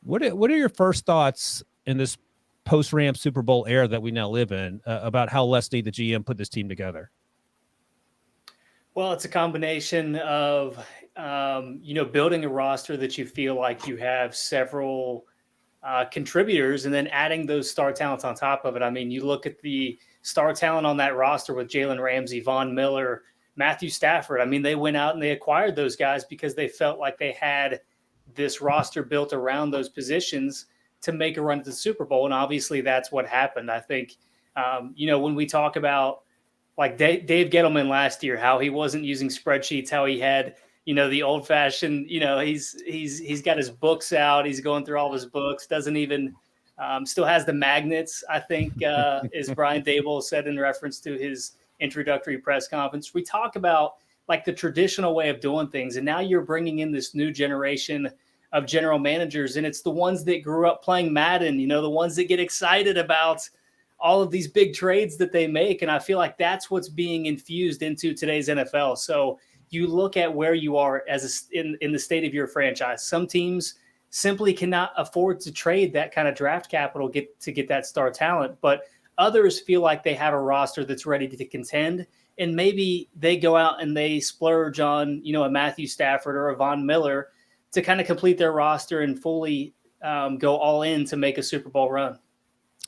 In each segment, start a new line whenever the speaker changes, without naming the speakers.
What are your first thoughts in this post-Rams Super Bowl era that we now live in about how Leslie, the GM, put this team together?
Well, it's a combination of, building a roster that you feel like you have several contributors and then adding those star talents on top of it. I mean, you look at the star talent on that roster with Jalen Ramsey, Von Miller, Matthew Stafford. I mean, they went out and they acquired those guys because they felt like they had this roster built around those positions to make a run to the Super Bowl. And obviously that's what happened. I think, when we talk about like Dave Gettleman last year, how he wasn't using spreadsheets, how he had, the old fashioned, he's got his books out. He's going through all of his books, doesn't even, still has the magnets, I think, as Brian Dable said in reference to his introductory press conference. We talk about like the traditional way of doing things. And now you're bringing in this new generation of general managers. And it's the ones that grew up playing Madden, the ones that get excited about all of these big trades that they make. And I feel like that's what's being infused into today's NFL. So you look at where you are in the state of your franchise. Some teams simply cannot afford to trade that kind of draft capital to get that star talent, but others feel like they have a roster that's ready to contend. And maybe they go out and they splurge on, a Matthew Stafford or a Von Miller to kind of complete their roster and fully go all in to make a Super Bowl run.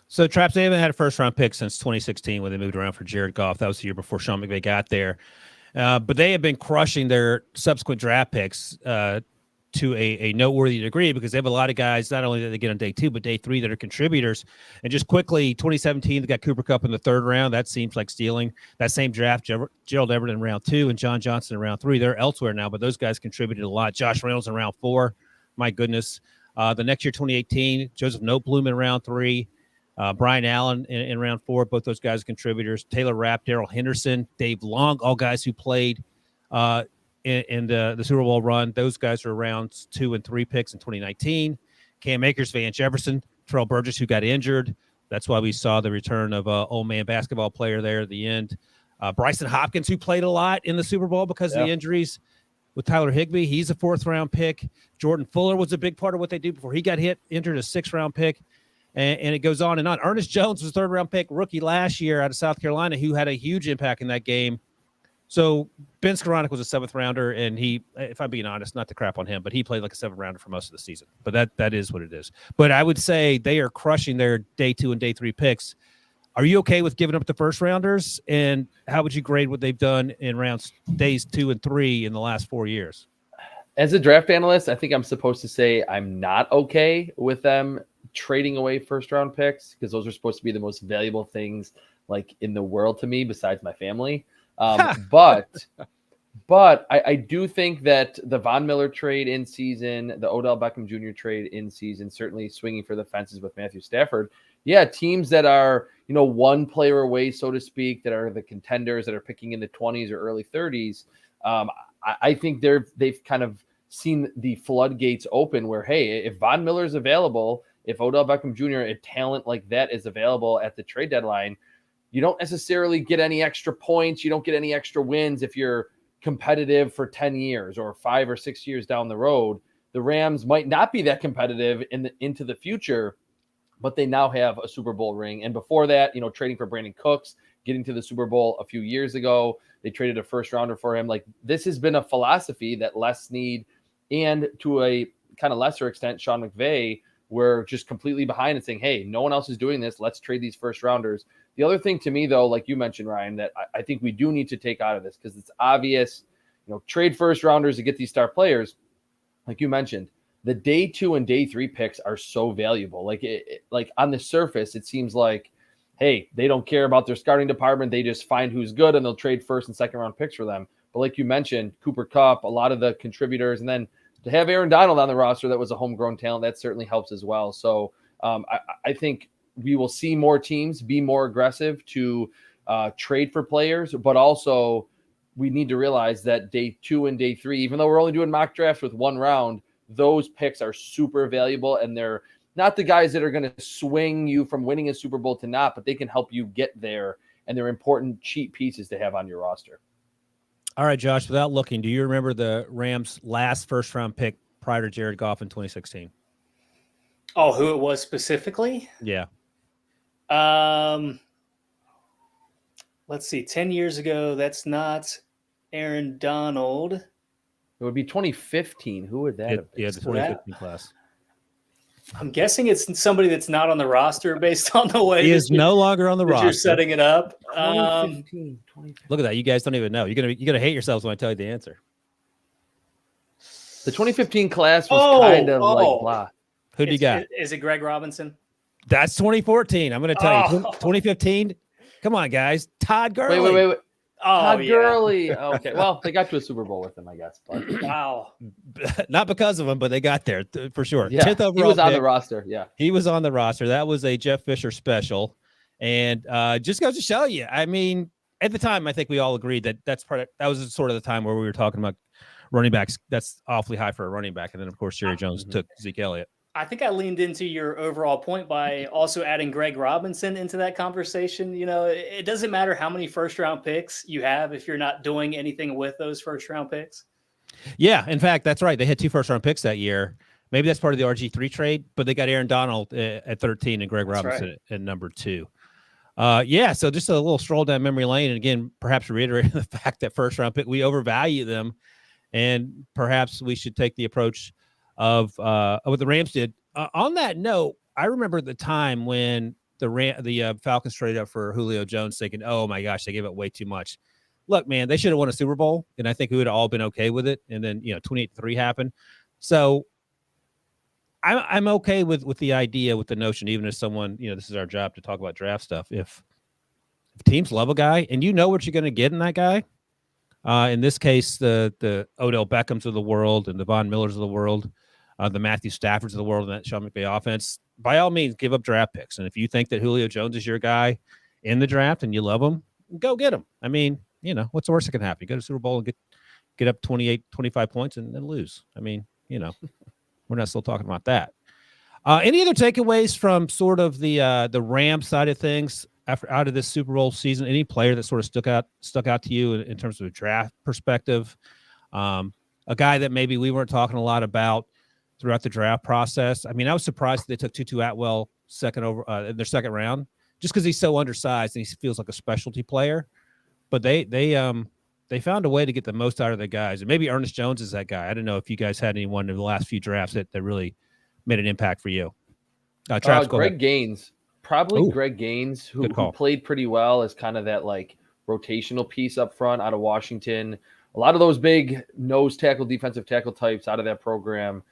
So, Traps, they haven't had a first-round pick since 2016 when they moved around for Jared Goff. That was the year before Sean McVay got there. But they have been crushing their subsequent draft picks to a noteworthy degree because they have a lot of guys, not only that they get on day 2, but day 3 that are contributors. And just quickly, 2017, they got Cooper Kupp in the 3rd round. That seems like stealing. That same draft, Gerald Everett in round 2 and John Johnson in round 3. They're elsewhere now, but those guys contributed a lot. Josh Reynolds in round 4. My goodness. The next year, 2018, Joseph Noteboom in round 3. Brian Allen in round 4, both those guys are contributors. Taylor Rapp, Darrell Henderson, Dave Long, all guys who played in the Super Bowl run. Those guys are rounds 2 and 3 picks in 2019. Cam Akers, Van Jefferson, Terrell Burgess, who got injured. That's why we saw the return of old man basketball player there at the end. Bryson Hopkins, who played a lot in the Super Bowl because of the injuries. With Tyler Higbee, he's a 4th-round pick. Jordan Fuller was a big part of what they did before he got injured, a 6th-round pick. And it goes on and on. Ernest Jones was a 3rd-round pick, rookie last year out of South Carolina, who had a huge impact in that game. So Ben Skoranek was a 7th-rounder, and he, if I'm being honest, not to crap on him, but he played like a 7th-rounder for most of the season. But that is what it is. But I would say they are crushing their day 2 and day 3 picks. Are you okay with giving up the first-rounders? And how would you grade what they've done in days 2 and 3 in the last 4 years?
As a draft analyst, I think I'm supposed to say I'm not okay with them trading away 1st-round picks because those are supposed to be the most valuable things like in the world to me besides my family. But I do think that the Von Miller trade in season, the Odell Beckham Jr. trade in season, certainly swinging for the fences with Matthew Stafford. Yeah, teams that are, one player away, so to speak, that are the contenders that are picking in the 20s or early 30s. I think they've kind of seen the floodgates open where, hey, if Von Miller is available, if Odell Beckham Jr., a talent like that is available at the trade deadline, you don't necessarily get any extra points. You don't get any extra wins if you're competitive for 10 years or 5 or 6 years down the road. The Rams might not be that competitive into the future, but they now have a Super Bowl ring. And before that, trading for Brandon Cooks, getting to the Super Bowl a few years ago, they traded a 1st-rounder for him. Like, this has been a philosophy that Les Snead and to a kind of lesser extent, Sean McVay, were just completely behind and saying, hey, no one else is doing this. Let's trade these 1st-rounders. The other thing to me, though, like you mentioned, Ryan, that I think we do need to take out of this because it's obvious, trade 1st-rounders to get these star players. Like you mentioned, the day 2 and day 3 picks are so valuable. Like, like on the surface, it seems like, hey, they don't care about their scouting department. They just find who's good and they'll trade 1st and 2nd-round picks for them. But like you mentioned, Cooper Kupp, a lot of the contributors, and then to have Aaron Donald on the roster that was a homegrown talent, that certainly helps as well. So I think we will see more teams be more aggressive to trade for players, but also we need to realize that day 2 and day 3, even though we're only doing mock drafts with 1 round, those picks are super valuable, and they're not the guys that are going to swing you from winning a Super Bowl to not, but they can help you get there, and they're important cheap pieces to have on your roster.
All right, Josh, without looking, do you remember the Rams' last 1st-round pick prior to Jared Goff in 2016?
Oh, who it was specifically?
Yeah.
Let's see. 10 years ago, that's not Aaron Donald.
It would be 2015. Who would that have been?
Yeah, the 2015 class.
I'm guessing it's somebody that's not on the roster based on the way
He is no longer on the roster.
You're setting it up.
2015.
Look at that. You guys don't even know. You're gonna hate yourselves when I tell you the answer.
The 2015 class was kind of like blah.
Who do you got?
Is it Greg Robinson?
That's 2014. I'm going to tell you. 2015. Come on, guys. Todd Gurley.
Wait. Todd Gurley. Okay. Well, they got to a Super Bowl with him, I guess. But.
Wow.
Not because of him, but they got there for sure.
Yeah,
10th overall.
He was on
pick.
the roster. Yeah.
He was on the roster. That was a Jeff Fisher special. And just goes to show you. I mean, at the time, I think we all agreed that that was sort of the time where we were talking about running backs. That's awfully high for a running back. And then, of course, Jerry Jones took Zeke Elliott.
I think I leaned into your overall point by also adding Greg Robinson into that conversation. You know, it doesn't matter how many first-round picks you have if you're not doing anything with those first-round picks.
Yeah, in fact, that's right. They had 2 first-round picks that year. Maybe that's part of the RG3 trade, but they got Aaron Donald at 13 and Greg Robinson at number 2. Yeah, so just a little stroll down memory lane. And again, perhaps reiterating the fact that first-round pick, we overvalue them, and perhaps we should take the approach of what the Rams did. On that note, I remember the time when the Falcons traded up for Julio Jones, thinking, "Oh my gosh, they gave up way too much." Look, man, they should have won a Super Bowl, and I think we would have all been okay with it. And then 28-3 happened. So I'm okay with the idea, with the notion, even as someone, this is our job to talk about draft stuff. If teams love a guy and you know what you're going to get in that guy. In this case, the Odell Beckhams of the world and the Von Millers of the world, the Matthew Staffords of the world, and that Sean McVay offense, by all means, give up draft picks. And if you think that Julio Jones is your guy in the draft and you love him, go get him. I mean, what's the worst that can happen? You go to the Super Bowl and get up 28, 25 points and then lose. I mean, we're not still talking about that. Any other takeaways from sort of the Rams side of things out of this Super Bowl season? Any player that sort of stuck out to you in terms of a draft perspective? A guy that maybe we weren't talking a lot about throughout the draft process. I mean, I was surprised that they took Tutu Atwell in their second round, just because he's so undersized and he feels like a specialty player. But they found a way to get the most out of the guys, and maybe Ernest Jones is that guy. I don't know if you guys had anyone in the last few drafts that really made an impact for you.
Greg Gaines, probably. Ooh, Greg Gaines, who played pretty well as kind of that like rotational piece up front out of Washington. A lot of those big nose tackle, defensive tackle types out of that program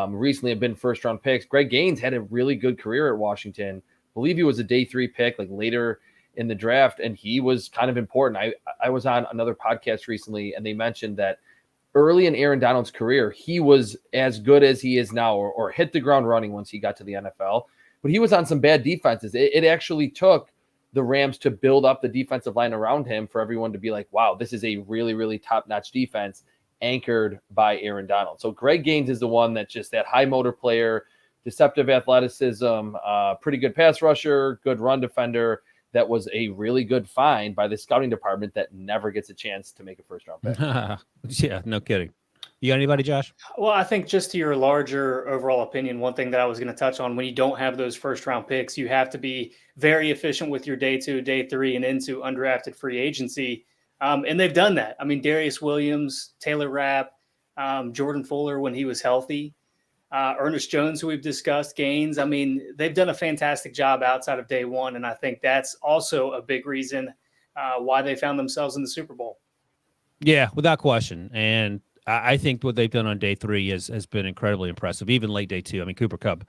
recently have been first-round picks. Greg Gaines had a really good career at Washington. I believe he was a day 3 pick, like later in the draft, and he was kind of important. I was on another podcast recently, and they mentioned that early in Aaron Donald's career, he was as good as he is now, or hit the ground running once he got to the NFL. But he was on some bad defenses. It actually took the Rams to build up the defensive line around him for everyone to be like, wow, this is a really, really top-notch defense anchored by Aaron Donald. So Greg Gaines is the one that's just that high motor player, deceptive athleticism, pretty good pass rusher, good run defender. That was a really good find by the scouting department that never gets a chance to make a first-round pick.
Yeah, no kidding. You got anybody, Josh?
Well, I think just to your larger overall opinion, one thing that I was going to touch on, when you don't have those first-round picks, you have to be very efficient with your day 2, day 3, and into undrafted free agency. And they've done that. I mean, Darius Williams, Taylor Rapp, Jordan Fuller when he was healthy, Ernest Jones, who we've discussed, Gaines. I mean, they've done a fantastic job outside of day 1, and I think that's also a big reason why they found themselves in the Super Bowl.
Yeah, without question. And I think what they've done on day 3 has been incredibly impressive, even late day 2. I mean, Cooper Kupp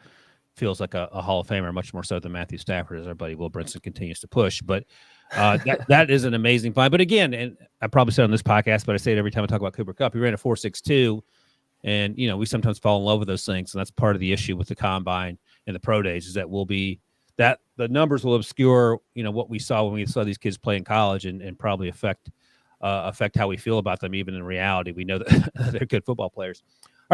feels like a Hall of Famer, much more so than Matthew Stafford, as our buddy Will Brinson continues to push. But that is an amazing find. But again, and I probably said on this podcast, but I say it every time I talk about Cooper Kupp, he ran a 4.62. And, we sometimes fall in love with those things. And that's part of the issue with the combine and the pro days, is that the numbers will obscure, what we saw when we saw these kids play in college and probably affect how we feel about them. Even in reality, we know that they're good football players.